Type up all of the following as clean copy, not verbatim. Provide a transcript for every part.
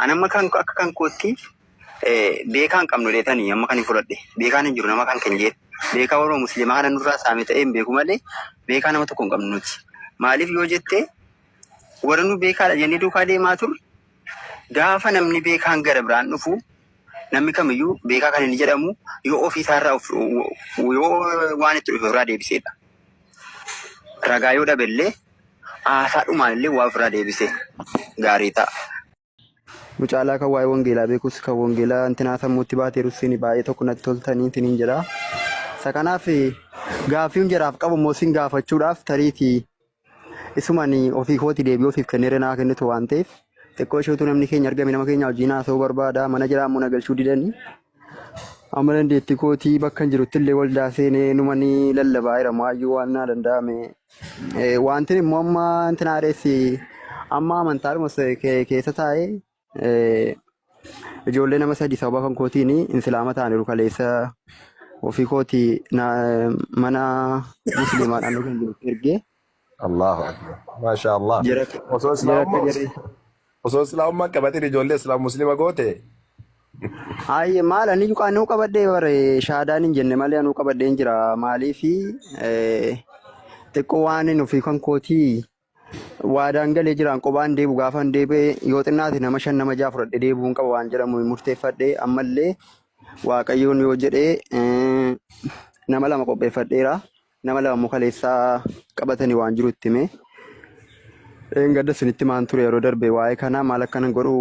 Anamma kan akka kan kootti beekaan qabnu deetanii amma kan hin fudhadhe beekaan hin jiru nama kan keenya beekaa warra musliimaa kana nurraa saame ta'ee hin beeku malee beekaa nama tokko hin qabnu nuti. Maaliif yoo jette warra nu beekaadha jennee duukaa deemaa turre gaafa namni beekaan gara biraan dhufu namni kamiyyuu beekaa kan inni jedhamu yoo ofii isaarraa yoo waan itti dhufe irraa deebiseedha. Ragaa yoo dhabellee haasaadhumaan illee waa ofirraa deebisee gaarii ta'a. Mucaalaa kan waa'ee wangeelaa beekus kan wangeelaa intinaa sammuutti baatee russiin baay'ee tokko natti toltanii intiniin jedha. Isa kanaaf gaaffii jaraaf qabu immoo sin gaafachuudhaaf tariitii isumanii ofii kooti deebii ofiif kennee naa kennitu waan ta'eef xiqqoo isheetu namni keenya argame nama keenya wajjin haasa'uu barbaada mana jiraa immoo nagalchuu didanii amma dandeettii kootii bakka hin jirutti illee waldaa seenee numanii lallabaa jiramu hayyuu waan naa danda'ame. Wanti immoo amma intinaa dheessi amma amantaadhuma keessa taa'ee ijoollee nama sadii sababa kan kootiin islaama ta'aniiru kaleessa ofii kootii mana musliimaadhaan kan jiru ergee. Allahu akbar. Masha Allah. Osoo islaamummaa qabatin ijoollee islaam musliima goote. Ayye maal ani yuqaan nuu qabadhee bare shaadaan hin jenne malee nuu qabadheen jira maaliifi xiqqoo waan ofii kan kootii waadaan galee jiraan qophaan deebu gaafa deebee yoo xinnaati nama 5 nama 6 fudhadhe deebuun qaba waan jedhamu murteeffadhe ammallee waaqayyoon yoo jedhee nama 2 qopheeffadheera nama 2 mukaleessaa qabatanii waan jiru itti hime gadda sunitti maan ture yeroo darbe waa'ee kana maal akkanan godhu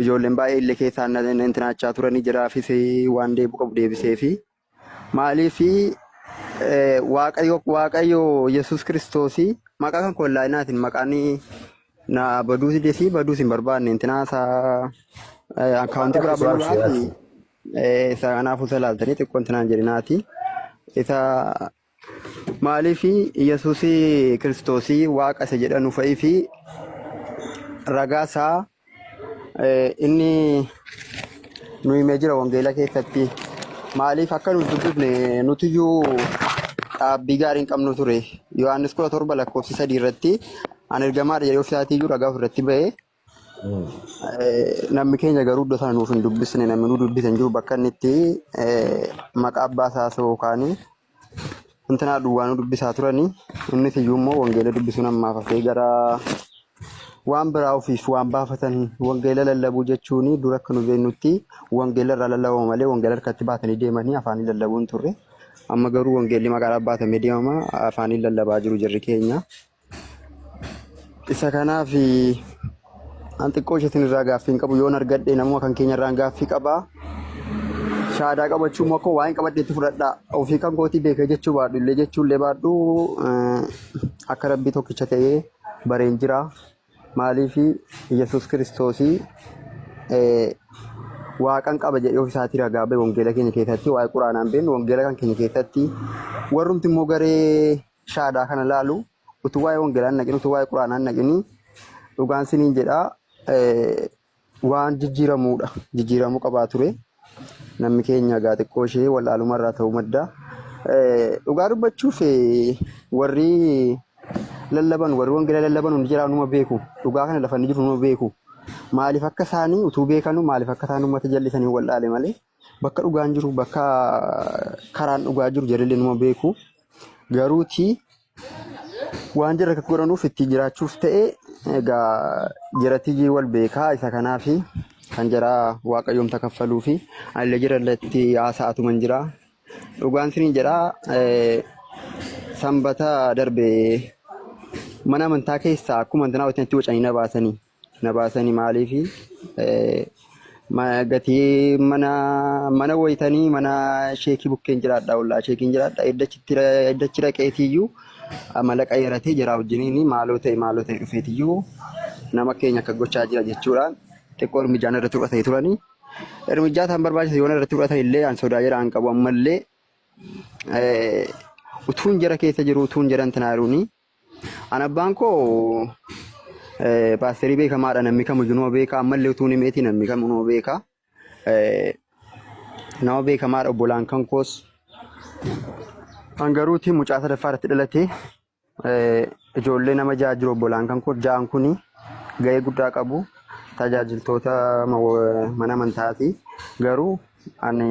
ijoolleen baay'ee illee keessaan intinaachaa turanii jiraafis waan deebu qabu deebiseefi maaliifi waaqayyo Yesuus Kiristoosii maqaa kan kollaayinaatiin maqaan na baduusi desi baduusi hin barbaanne intinaasa akkaawuntii biraa baduudhaati isa kanaafuu salaaltanii xiqqoo intinaan jedhinaati isa maaliifi Yesuus Kiristoosii waaqa isa jedhanu fa'ii fi ragaa isaa inni nu himee jira wangeela keessatti maaliif akka nuti dubbifne nutiyyuu dhaabbii gaarii hin qabnu ture Yohaannis 17 lakkoofsa 3 irratti an ergamaadha jedhee ofiisaatii ragaa ofirratti ba'ee namni keenya garuu iddoo sana nuuf hin dubbisne namni nu dubbisan jiru bakka inni itti maqaa abbaa isaa yookaan intinaa duwwaa nu dubbisaa turanii innis iyyuu immoo wangeela dubbisuun ammaaf hafee gara waan biraa ofiif waan baafatan wangeela lallabuu jechuun dura akka nu beeknutti wangeela irraa lallabama malee wangeela harkatti baatanii deemanii afaanii lallabuun turre. Amma garuu wangeelli magaalaa baatamee deemama afaanii lallabaa jiru jirri keenya. Isa kanaaf an xiqqoo isheetiin irraa gaaffii hin qabu yoon argadhe namuma kan keenya irraan gaaffii qabaa. Shaadaa qabachuu immoo akkoo waan qabadheetti fudhadhaa ofii kan kootii beekee jechuu baadhu illee jechuullee baadhu akka rabbii tokkicha ta'ee bareen jira. Maaliifi Yesuus Kiristoosii waaqan qaba jedhee ofiisaatii ragaa ba'e wangeela keenya keessatti waa'ee quraanaan beeknu wangeela kan keenya keessatti warrumti immoo garee shaadaa kana laalu utuu waa'ee wangeelaan naqin utuu waa'ee quraanaan naqin dhugaan siniin jedhaa waan jijjiiramuu qabaa ture namni keenya gaa xiqqoo ishee wallaaluma irraa ta'uu madda dhugaa dubbachuuf warri lallaban warri wangeela lallaban hundi jiraa numa beeku dhugaa kana lafa inni jiru numa beeku maaliif akka isaanii utuu beekanu maaliif akka isaan uummata jallisanii wallaale malee bakka dhugaan jiru bakka karaan dhugaa jiru jedhee numa beeku garuutii waan jira akka godhanuuf itti jiraachuuf ta'e egaa jiratii wal beekaa isa kanaaf kan jira waaqayyoomta kaffaluu fi allee jirallatti haasa'atu man jira dhugaan siniin jedha sanbata darbe mana amantaa keessaa akkuma antanaa wajjinitti wacanii na baasanii maaliifi gatii mana wayitanii mana sheekii bukkeen jiraadha ollaa sheekiin jiraadha iddachi dhaqeetiyyuu amala qayyaratee jira wajjiniin maaloo ta'e dhufeetiyyuu nama keenya akka gochaa jira jechuudhaan xiqqoo hirmijaan irratti fudhatanii turanii hirmijaa isaan barbaachisan yoon irratti fudhatan illee an sodaa jedhaan qabu ammallee utuun jara keessa jiru utuun jara intinaaruuni an abbaan koo paasterii beekamaadha namni kamiyyuu nama beeka ammallee utuun himeeti namni kamiyyuu nama beeka nama beekamaadha obbolaan kan koos hangaruuti mucaa sadaffaa irratti dhalate ijoollee nama 6 jiru obbolaan kan koo 6 kuni ga'ee guddaa qabu tajaajiltoota mana amantaati. Garuu ani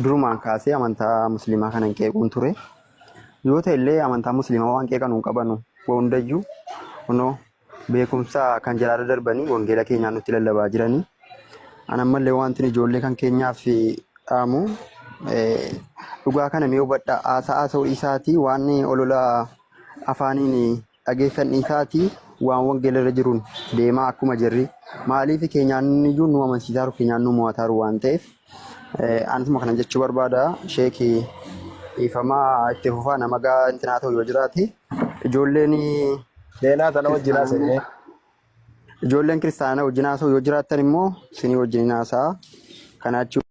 durumaan kaasee amantaa musliimaa kanan qeequun ture. Yoo ta'e illee amantaa musliimaa waan qeeqan hin qabanu hundayyuu kunoo beekumsa kan jalaala darbanii wangeela keenyaan nutti lallabaa jiranii. Ani ammallee wanti ijoollee kan keenyaaf dhaamu dhugaa kana mee hubadhaa haasa'uu isaatii waan olola afaaniin dhageessan isaatii waan wangeela irra jiruun deemaa akkuma jirri. Maaliif keenyaan iyyuu nu amansiisaa jiru keenyaan nu mo'ataa jiru waan ta'eef anisuma kana jechuu barbaada. Sheekii ifamaa itti fufaa nama gaa intinaa ta'u yoo jiraate ijoolleen Deenaa tana wajjin haasa'e. ijoolleen kiristaanaa wajjin haasa'u yoo jiraattan immoo isinii wajjin haasa'a. Kanaachuu